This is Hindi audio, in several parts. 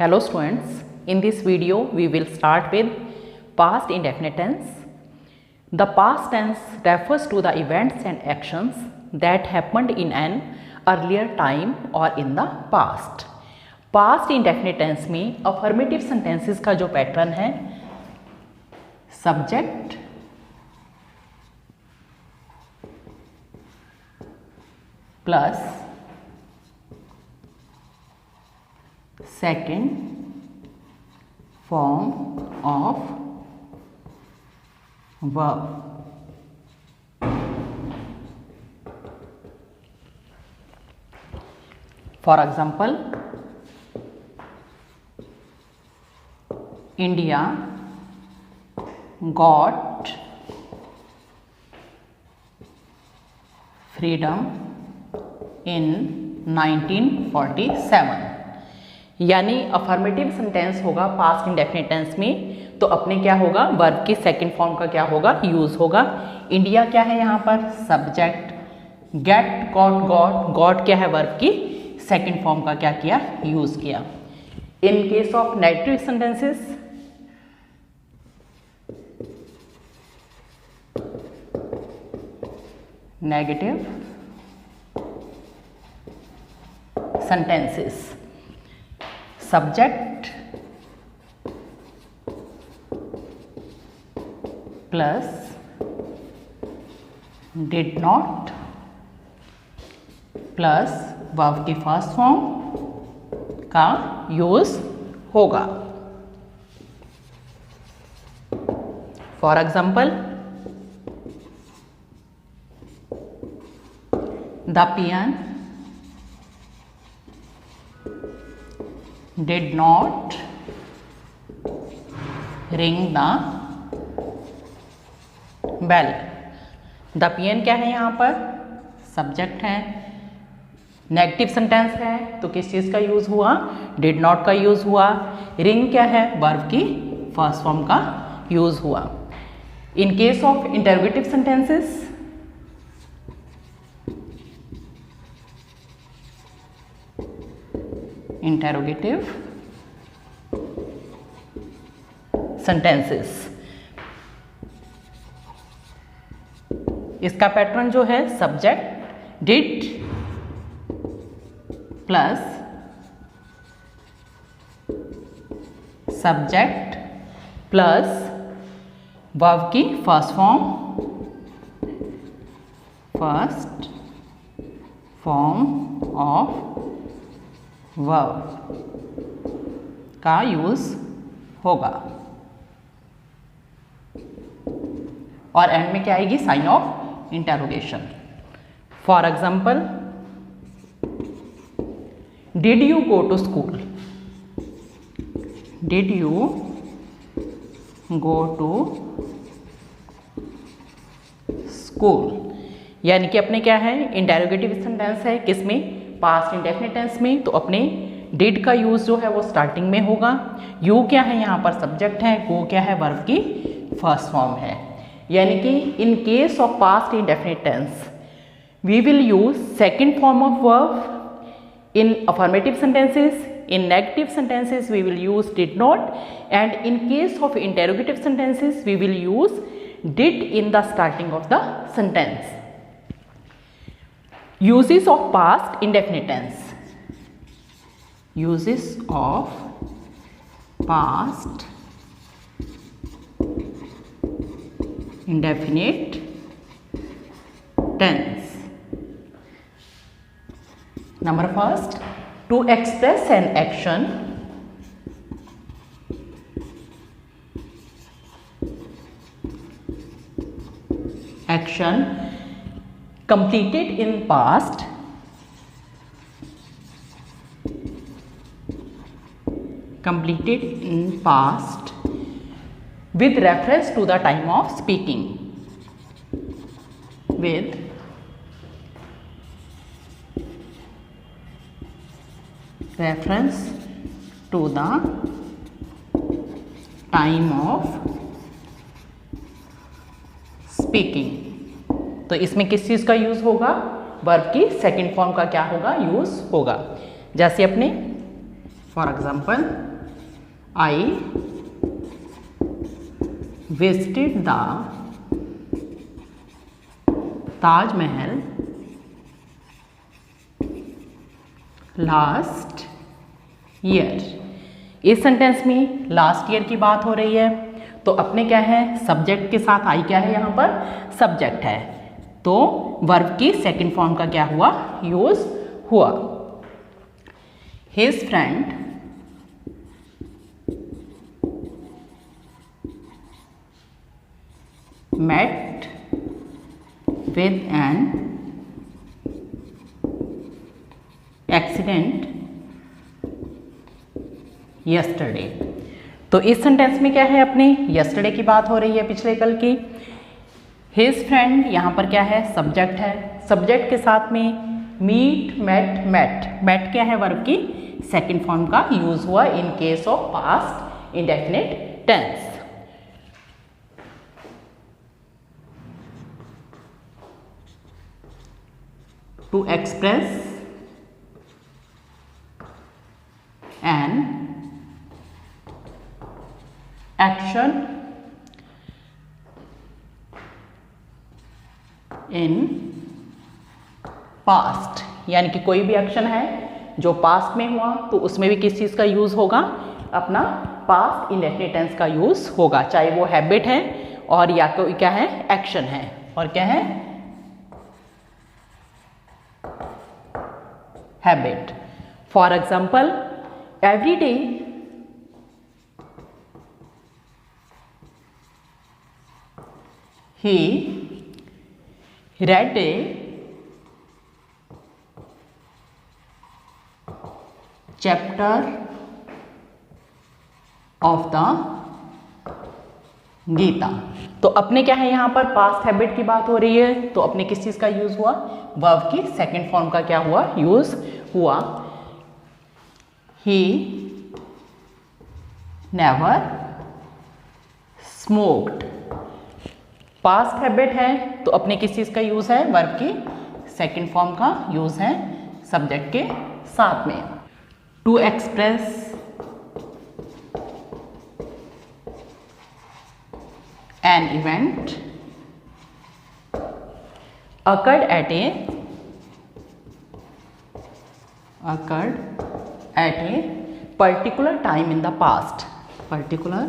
Hello students, in this video we will start with past indefinite tense. The past tense refers to the events and actions that happened in an earlier time or in the past. Past indefinite tense में affirmative sentences का जो पैटर्न है subject plus second form of verb. For example, India got freedom in 1947. यानी अफर्मेटिव सेंटेंस होगा पास्ट इंडेफिनिट टेंस में, तो अपने क्या होगा, वर्ब की सेकंड फॉर्म का क्या होगा, यूज होगा. इंडिया क्या है यहाँ पर, subject. Get got got, got क्या है, वर्ब की सेकंड फॉर्म का क्या किया, यूज किया. In case of negative sentences negative sentences, subject plus did not plus verb की फर्स्ट फॉर्म का यूज होगा. For example, the peon did not ring the bell. The peon क्या है यहाँ पर, सब्जेक्ट है. नेगेटिव सेंटेंस है तो किस चीज का यूज हुआ, डिड नॉट का यूज हुआ. रिंग क्या है, वर्ब की फर्स्ट फॉर्म का यूज हुआ. In case of interrogative sentences interrogative sentences, इसका पैटर्न जो है subject did plus subject plus verb की फर्स्ट फॉर्म ऑफ वर्ब का यूज होगा. और एंड में क्या आएगी, sign of interrogation. For example, did you go to school. Did you go to school, यानी कि अपने क्या है, इंटरोगेटिव सेंटेंस है, किसमें, पास्ट इंडेफिनिट टेंस में, तो अपने डिड का यूज जो है वो स्टार्टिंग में होगा. यू क्या है यहाँ पर, सब्जेक्ट है. गो क्या है, वर्ब की फर्स्ट फॉर्म है. यानी कि in case of past indefinite tense we will use second form of verb. In affirmative sentences, in negative sentences we will use did not, and in case of interrogative sentences we will use did in the starting of the sentence. Uses of past indefinite tense. Uses of past indefinite tense. Number first, to express an action completed in past with reference to the time of speaking. With reference to the time of speaking. तो इसमें किस चीज़ का यूज़ होगा, वर्ब की सेकंड फॉर्म का क्या होगा, यूज़ होगा. जैसे अपने For example, I visited the Taj Mahal last year। इस सेंटेंस में लास्ट ईयर की बात हो रही है, तो अपने क्या है, सब्जेक्ट के साथ आई क्या है, यहाँ पर सब्जेक्ट है, तो वर्ब की सेकंड फॉर्म का क्या हुआ, यूज हुआ। His friend met with an accident yesterday। तो इस सेंटेंस में क्या है, अपने yesterday की बात हो रही है, पिछले कल की। his friend यहाँ पर क्या है, सब्जेक्ट है, सब्जेक्ट के साथ में meet, met, met क्या है, वर्ब की सेकंड फॉर्म का यूज हुआ in case of past indefinite tense. To express an action in past, यानी कि कोई भी एक्शन है जो पास्ट में हुआ तो उसमें भी किस चीज़ का यूज़ होगा, अपना पास्ट इंडेफिनिट टेंस का यूज़ होगा, चाहे वो हैबिट है और या कोई क्या है, एक्शन है, और क्या है, habit। For example, every day he read a chapter of the Gita. तो अपने क्या है, यहाँ पर पास्ट हैबिट की बात हो रही है, तो अपने किस चीज़ का यूज़ हुआ, वर्ब की सेकंड फॉर्म का क्या हुआ, यूज़ हुआ। He never smoked, past habit है, तो अपने किस चीज़ का यूज़ है, वर्ब की सेकंड फॉर्म का यूज़ है सब्जेक्ट के साथ में। To express an event occurred at a particular time in the past, particular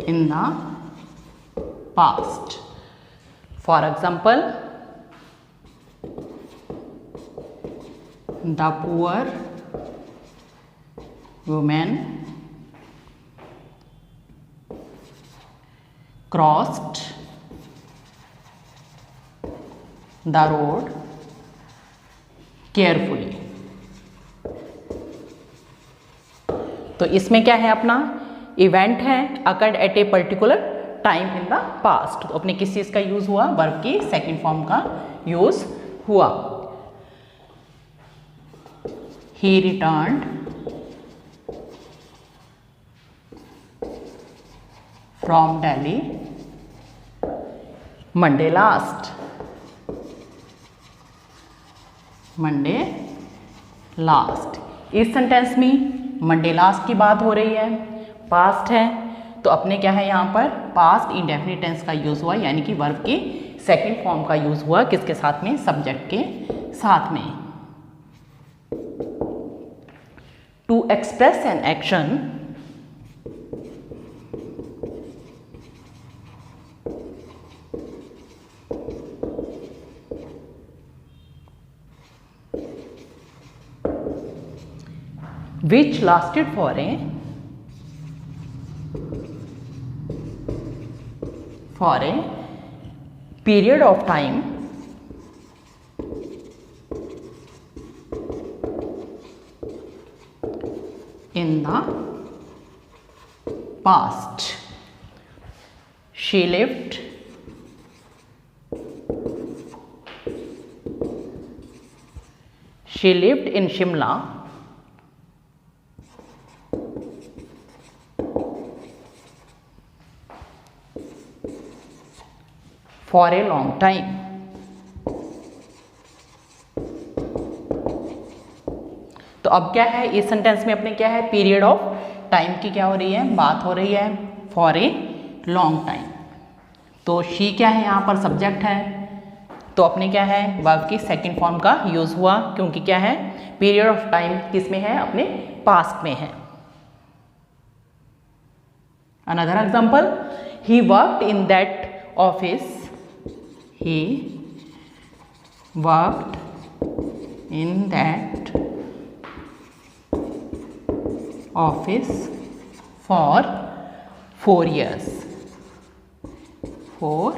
in the past। For example, the poor woman crossed the road carefully। तो इसमें क्या है, अपना इवेंट है, occurred at a particular time in the past, तो अपने किस चीज़ का यूज़ हुआ, वर्ब की सेकंड फॉर्म का यूज़ हुआ। He returned from Delhi Monday last। Monday last, इस सेंटेंस में मंडे लास्ट की बात हो रही है, पास्ट है, तो अपने क्या है, यहाँ पर पास्ट इंडेफिनिट टेंस का यूज़ हुआ, यानी कि वर्ब की सेकंड फॉर्म का यूज़ हुआ, किसके साथ में, सब्जेक्ट के साथ में। To express an action which lasted for a period of time in the past। She lived in Shimla for a long time. तो अब क्या है इस सेंटेंस में अपने क्या है, पीरियड ऑफ टाइम की क्या हो रही है, बात हो रही है, फॉर ए लॉन्ग टाइम। तो शी क्या है यहाँ पर सब्जेक्ट है, तो अपने क्या है वर्ब की सेकंड फॉर्म का यूज हुआ, क्योंकि क्या है पीरियड ऑफ टाइम किस में है, अपने पास्ट में है। Another example, he worked in that office, he worked in that office for 4 years, 4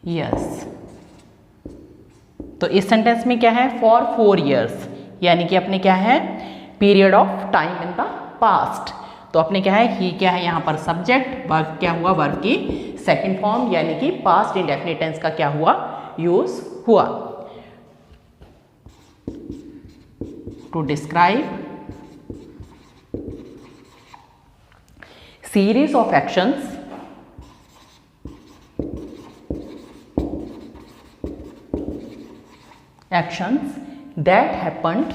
years। तो इस सेंटेंस में क्या है, फॉर 4 years, यानी कि अपने क्या है period of time in the past. तो अपने क्या है, ही क्या है यहाँ पर सब्जेक्ट, वर्ब क्या हुआ, वर्ब की सेकंड फॉर्म यानी कि पास्ट इंडेफिनिट टेंस का क्या हुआ, यूज हुआ। To describe series of actions that happened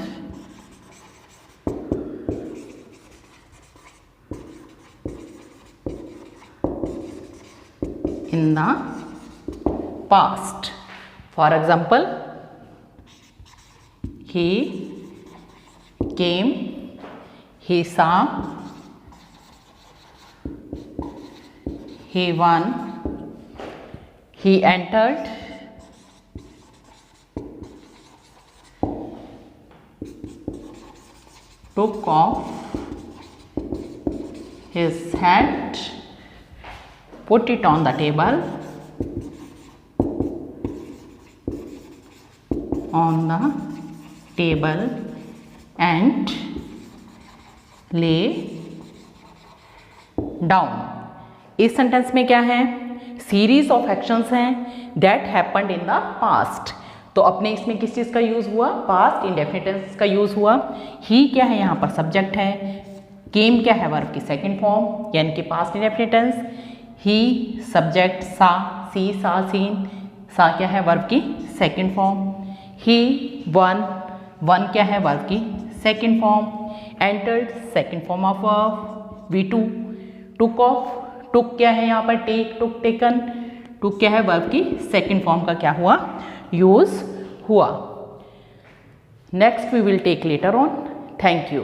in the past. For example, he came, he saw, he won, he entered, took off his hat, put it on the table, and lay down। इस सेंटेंस में क्या है, सीरीज ऑफ एक्शंस हैं that happened in the past. तो अपने इसमें किस चीज़ का यूज़ हुआ, पास्ट इंडेफिनिट टेंस का यूज़ हुआ। ही क्या है यहाँ पर सब्जेक्ट है, केम क्या है वर्ब की सेकंड फॉर्म यानी कि past indefinite tense, he subject, saw see saw seen, saw क्या है वर्ब की second form, he won, won क्या है वर्ब की second form, entered second form of verb, we to, took off, took क्या है यहाँ पर टेक, टुक टेकन, टुक क्या है वर्ब की सेकंड फॉर्म का क्या हुआ, यूज हुआ। Next we will take later on. Thank you.